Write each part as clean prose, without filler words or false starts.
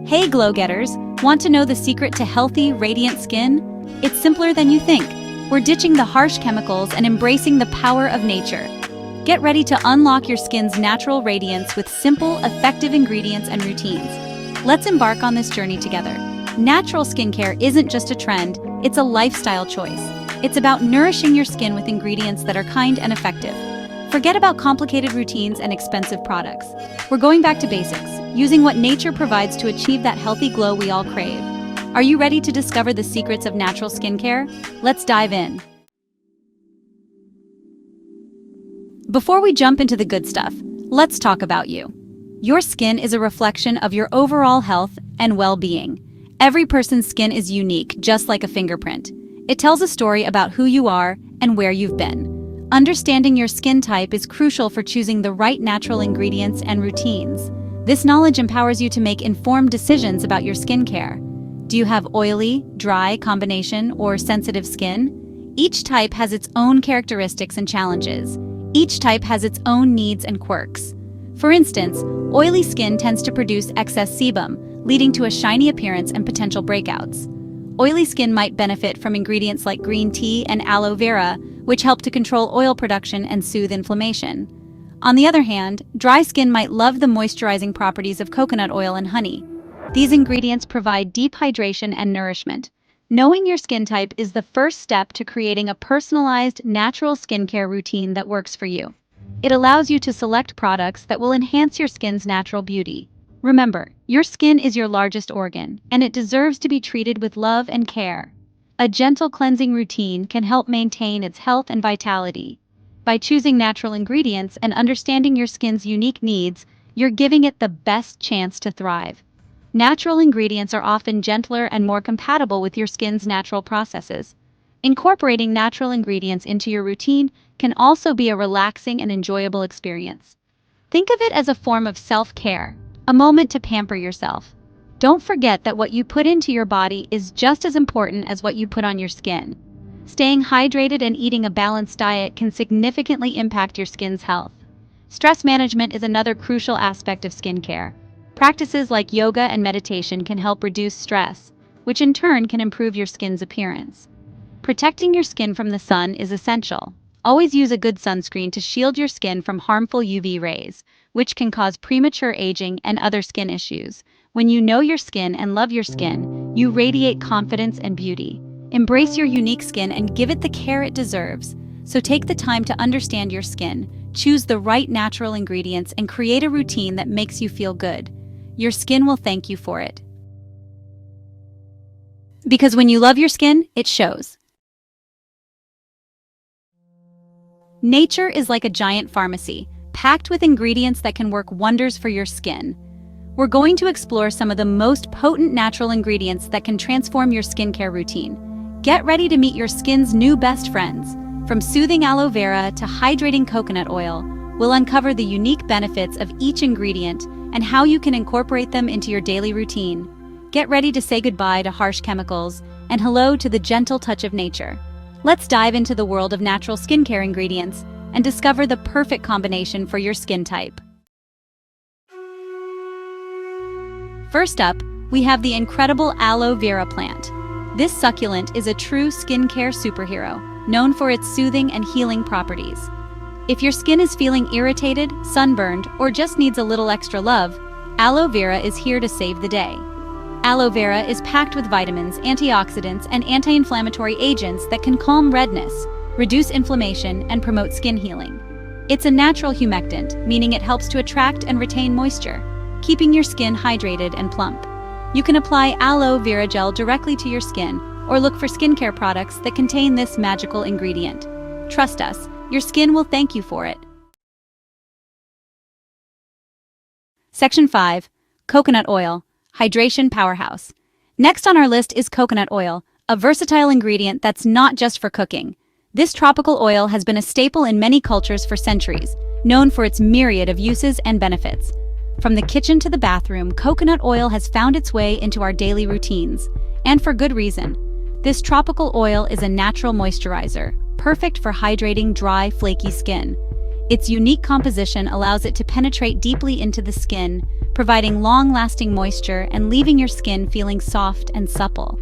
Hey glow-getters, want to know the secret to healthy, radiant skin? It's simpler than you think. We're ditching the harsh chemicals and embracing the power of nature. Get ready to unlock your skin's natural radiance with simple, effective ingredients and routines. Let's embark on this journey together. Natural skincare isn't just a trend, it's a lifestyle choice. It's about nourishing your skin with ingredients that are kind and effective. Forget about complicated routines and expensive products. We're going back to basics, using what nature provides to achieve that healthy glow we all crave. Are you ready to discover the secrets of natural skincare? Let's dive in. Before we jump into the good stuff, let's talk about you. Your skin is a reflection of your overall health and well-being. Every person's skin is unique, just like a fingerprint. It tells a story about who you are and where you've been. Understanding your skin type is crucial for choosing the right natural ingredients and routines. This knowledge empowers you to make informed decisions about your skincare. Do you have oily, dry, combination, or sensitive skin? Each type has its own characteristics and challenges. Each type has its own needs and quirks. For instance, oily skin tends to produce excess sebum, leading to a shiny appearance and potential breakouts. Oily skin might benefit from ingredients like green tea and aloe vera, which help to control oil production and soothe inflammation. On the other hand, dry skin might love the moisturizing properties of coconut oil and honey. These ingredients provide deep hydration and nourishment. Knowing your skin type is the first step to creating a personalized, natural skincare routine that works for you. It allows you to select products that will enhance your skin's natural beauty. Remember, your skin is your largest organ, and it deserves to be treated with love and care. A gentle cleansing routine can help maintain its health and vitality. By choosing natural ingredients and understanding your skin's unique needs, you're giving it the best chance to thrive. Natural ingredients are often gentler and more compatible with your skin's natural processes. Incorporating natural ingredients into your routine can also be a relaxing and enjoyable experience. Think of it as a form of self-care, a moment to pamper yourself. Don't forget that what you put into your body is just as important as what you put on your skin. Staying hydrated and eating a balanced diet can significantly impact your skin's health. Stress management is another crucial aspect of skincare. Practices like yoga and meditation can help reduce stress, which in turn can improve your skin's appearance. Protecting your skin from the sun is essential. Always use a good sunscreen to shield your skin from harmful UV rays, which can cause premature aging and other skin issues. When you know your skin and love your skin, you radiate confidence and beauty. Embrace your unique skin and give it the care it deserves. So take the time to understand your skin, choose the right natural ingredients, and create a routine that makes you feel good. Your skin will thank you for it. Because when you love your skin, it shows. Nature is like a giant pharmacy, packed with ingredients that can work wonders for your skin. We're going to explore some of the most potent natural ingredients that can transform your skincare routine. Get ready to meet your skin's new best friends. From soothing aloe vera to hydrating coconut oil, we'll uncover the unique benefits of each ingredient and how you can incorporate them into your daily routine. Get ready to say goodbye to harsh chemicals and hello to the gentle touch of nature. Let's dive into the world of natural skincare ingredients and discover the perfect combination for your skin type. First up, we have the incredible aloe vera plant. This succulent is a true skincare superhero, known for its soothing and healing properties. If your skin is feeling irritated, sunburned, or just needs a little extra love, aloe vera is here to save the day. Aloe vera is packed with vitamins, antioxidants, and anti-inflammatory agents that can calm redness, reduce inflammation, and promote skin healing. It's a natural humectant, meaning it helps to attract and retain moisture, keeping your skin hydrated and plump. You can apply aloe vera gel directly to your skin or look for skincare products that contain this magical ingredient. Trust us, your skin will thank you for it. Section 5. Coconut oil, hydration powerhouse. Next on our list is coconut oil, a versatile ingredient that's not just for cooking. This tropical oil has been a staple in many cultures for centuries, known for its myriad of uses and benefits. From the kitchen to the bathroom, coconut oil has found its way into our daily routines, and for good reason. This tropical oil is a natural moisturizer, perfect for hydrating dry, flaky skin. Its unique composition allows it to penetrate deeply into the skin, providing long-lasting moisture and leaving your skin feeling soft and supple.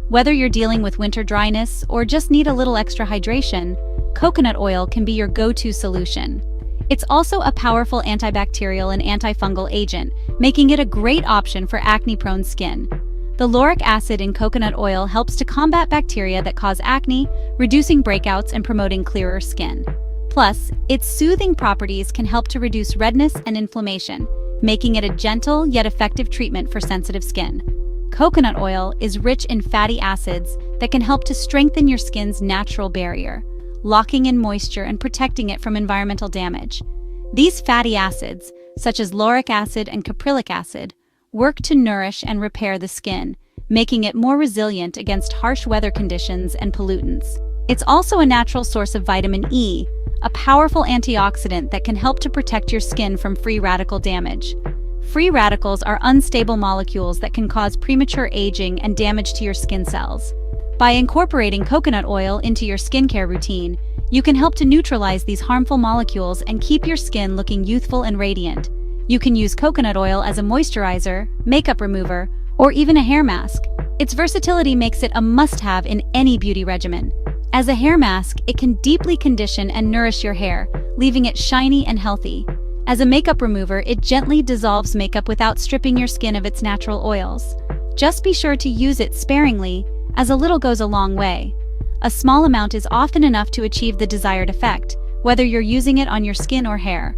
Whether you're dealing with winter dryness or just need a little extra hydration, coconut oil can be your go-to solution. It's also a powerful antibacterial and antifungal agent, making it a great option for acne-prone skin. The lauric acid in coconut oil helps to combat bacteria that cause acne, reducing breakouts and promoting clearer skin. Plus, its soothing properties can help to reduce redness and inflammation, making it a gentle yet effective treatment for sensitive skin. Coconut oil is rich in fatty acids that can help to strengthen your skin's natural barrier, locking in moisture and protecting it from environmental damage. These fatty acids, such as lauric acid and caprylic acid, work to nourish and repair the skin, making it more resilient against harsh weather conditions and pollutants. It's also a natural source of vitamin E, a powerful antioxidant that can help to protect your skin from free radical damage. Free radicals are unstable molecules that can cause premature aging and damage to your skin cells. By incorporating coconut oil into your skincare routine, you can help to neutralize these harmful molecules and keep your skin looking youthful and radiant. You can use coconut oil as a moisturizer, makeup remover, or even a hair mask. Its versatility makes it a must-have in any beauty regimen. As a hair mask, it can deeply condition and nourish your hair, leaving it shiny and healthy. As a makeup remover, it gently dissolves makeup without stripping your skin of its natural oils. Just be sure to use it sparingly, as a little goes a long way. A small amount is often enough to achieve the desired effect, whether you're using it on your skin or hair.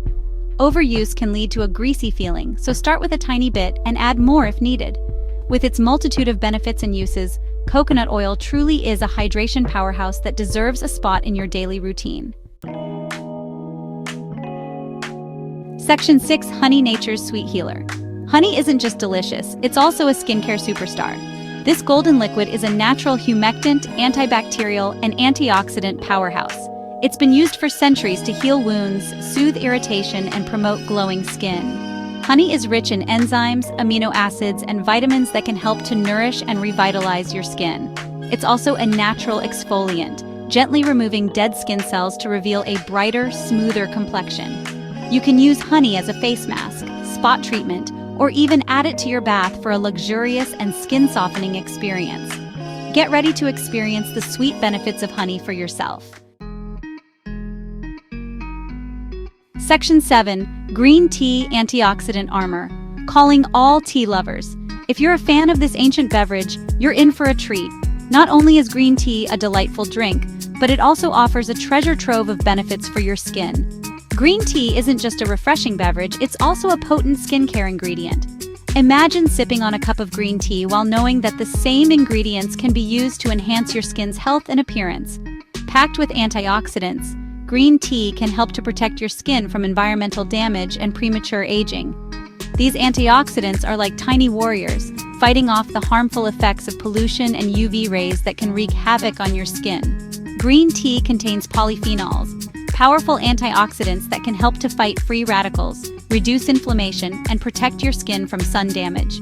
Overuse can lead to a greasy feeling, so start with a tiny bit and add more if needed. With its multitude of benefits and uses, coconut oil truly is a hydration powerhouse that deserves a spot in your daily routine. Section 6. Honey, Nature's Sweet Healer. Honey isn't just delicious, it's also a skincare superstar. This golden liquid is a natural humectant, antibacterial, and antioxidant powerhouse. It's been used for centuries to heal wounds, soothe irritation, and promote glowing skin. Honey is rich in enzymes, amino acids, and vitamins that can help to nourish and revitalize your skin. It's also a natural exfoliant, gently removing dead skin cells to reveal a brighter, smoother complexion. You can use honey as a face mask, spot treatment, or even add it to your bath for a luxurious and skin-softening experience. Get ready to experience the sweet benefits of honey for yourself. Section 7. Green Tea Antioxidant Armor. Calling all tea lovers. If you're a fan of this ancient beverage, you're in for a treat. Not only is green tea a delightful drink, but it also offers a treasure trove of benefits for your skin. Green tea isn't just a refreshing beverage, it's also a potent skincare ingredient. Imagine sipping on a cup of green tea while knowing that the same ingredients can be used to enhance your skin's health and appearance. Packed with antioxidants, green tea can help to protect your skin from environmental damage and premature aging. These antioxidants are like tiny warriors, fighting off the harmful effects of pollution and UV rays that can wreak havoc on your skin. Green tea contains polyphenols, powerful antioxidants that can help to fight free radicals, reduce inflammation, and protect your skin from sun damage.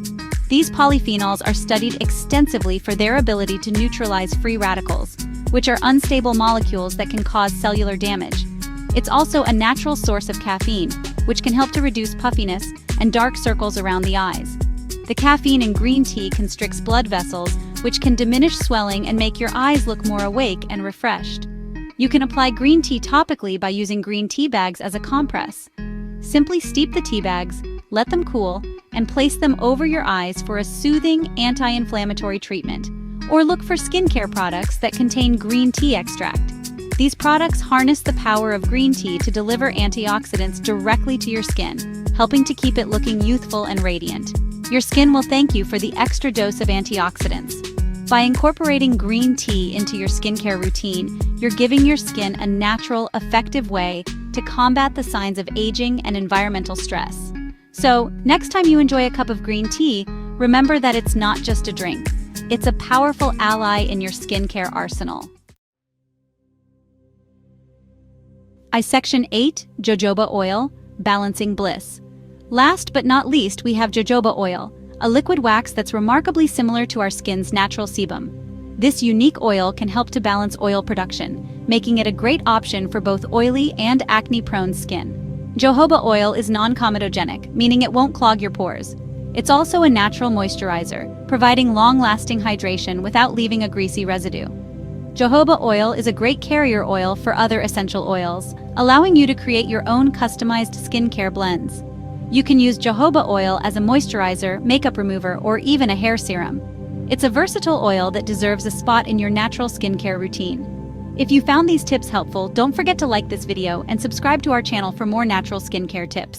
These polyphenols are studied extensively for their ability to neutralize free radicals, which are unstable molecules that can cause cellular damage. It's also a natural source of caffeine, which can help to reduce puffiness and dark circles around the eyes. The caffeine in green tea constricts blood vessels, which can diminish swelling and make your eyes look more awake and refreshed. You can apply green tea topically by using green tea bags as a compress. Simply steep the tea bags, let them cool, and place them over your eyes for a soothing, anti-inflammatory treatment. Or look for skincare products that contain green tea extract. These products harness the power of green tea to deliver antioxidants directly to your skin, helping to keep it looking youthful and radiant. Your skin will thank you for the extra dose of antioxidants. By incorporating green tea into your skincare routine, you're giving your skin a natural, effective way to combat the signs of aging and environmental stress. So, next time you enjoy a cup of green tea, remember that it's not just a drink. It's a powerful ally in your skincare arsenal. Section 8. Jojoba Oil, Balancing Bliss. Last but not least, we have jojoba oil, a liquid wax that's remarkably similar to our skin's natural sebum. This unique oil can help to balance oil production, making it a great option for both oily and acne-prone skin. Jojoba oil is non-comedogenic, meaning it won't clog your pores. It's also a natural moisturizer, providing long-lasting hydration without leaving a greasy residue. Jojoba oil is a great carrier oil for other essential oils, allowing you to create your own customized skincare blends. You can use jojoba oil as a moisturizer, makeup remover, or even a hair serum. It's a versatile oil that deserves a spot in your natural skincare routine. If you found these tips helpful, don't forget to like this video and subscribe to our channel for more natural skincare tips.